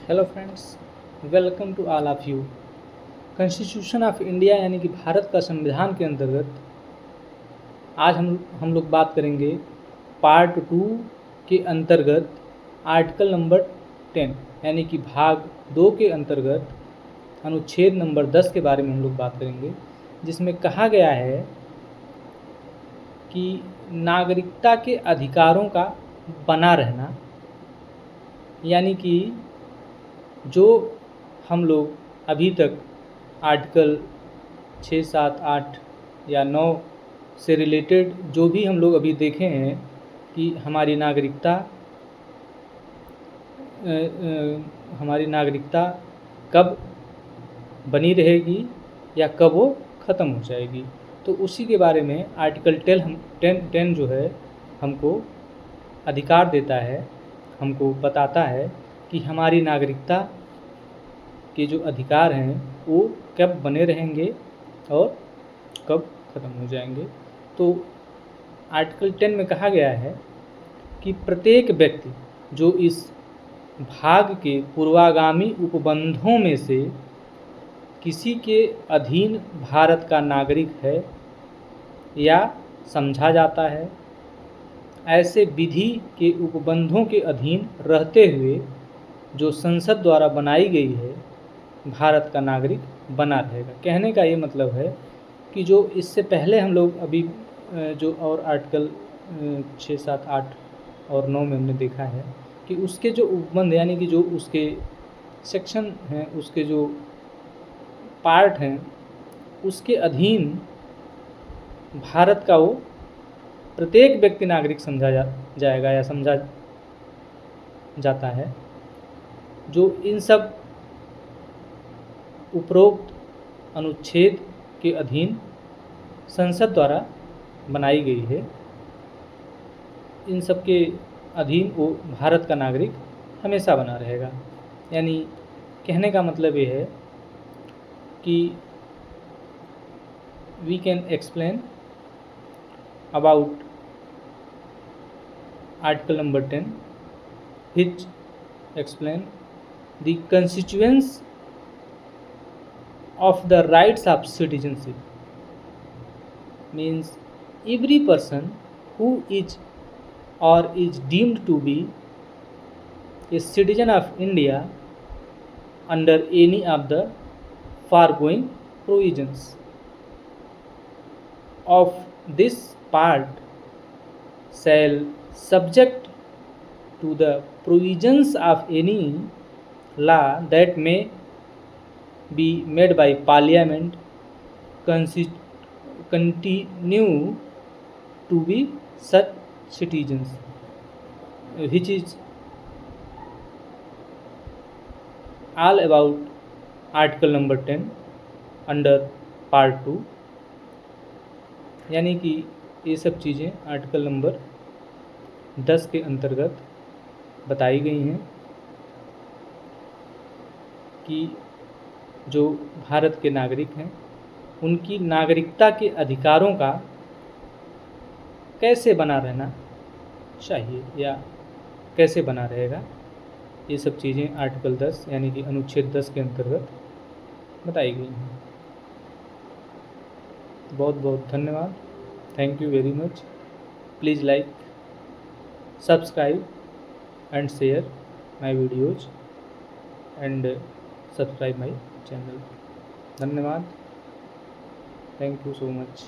Hello friends, welcome to all of you. Constitution of India यानी कि भारत का संविधान के अंतर्गत आज हम लोग बात करेंगे पार्ट 2 के अंतर्गत आर्टिकल नंबर 10 यानी कि भाग 2 के अंतर्गत अनुच्छेद नंबर 10 के बारे में हम लोग बात करेंगे, जिसमें कहा गया है कि नागरिकता के अधिकारों का बना रहना, यानी कि जो हम लोग अभी तक आर्टिकल 6, 7, 8 या 9 से रिलेटेड जो भी हम लोग अभी देखे हैं कि हमारी नागरिकता कब बनी रहेगी या कब वो ख़त्म हो जाएगी, तो उसी के बारे में आर्टिकल 10 जो है हमको अधिकार देता है, हमको बताता है कि हमारी नागरिकता के जो अधिकार हैं वो कब बने रहेंगे और कब ख़त्म हो जाएंगे। तो आर्टिकल 10 में कहा गया है कि प्रत्येक व्यक्ति जो इस भाग के पूर्वागामी उपबंधों में से किसी के अधीन भारत का नागरिक है या समझा जाता है, ऐसे विधि के उपबंधों के अधीन रहते हुए जो संसद द्वारा बनाई गई है भारत का नागरिक बना रहेगा। कहने का ये मतलब है कि जो इससे पहले हम लोग अभी जो और आर्टिकल 6, 7, 8 और 9 में हमने देखा है कि उसके जो उपबंध यानी कि जो उसके सेक्शन हैं, उसके जो पार्ट हैं, उसके अधीन भारत का वो प्रत्येक व्यक्ति नागरिक समझा जाएगा या समझा जाता है। जो इन सब उपरोक्त अनुच्छेद के अधीन संसद द्वारा बनाई गई है, इन सब के अधीन वो भारत का नागरिक हमेशा बना रहेगा। यानी कहने का मतलब ये है कि we can explain about article number 10 which explain the constituents of the rights of citizenship, means every person who is or is deemed to be a citizen of India under any of the foregoing provisions of this part shall subject to the provisions of any law that may be made by parliament continue to be such citizens, which is all about article number 10 under part 2। यानी कि ये सब चीज़ें article number 10 के अंतर्गत बताई गई हैं कि जो भारत के नागरिक हैं उनकी नागरिकता के अधिकारों का कैसे बना रहना चाहिए या कैसे बना रहेगा। ये सब चीज़ें आर्टिकल 10 यानी कि अनुच्छेद 10 के अंतर्गत बताई गई हैं। बहुत बहुत धन्यवाद। Thank you very much. Please like, subscribe and share my videos and subscribe my channel। धन्यवाद। Thank you so much.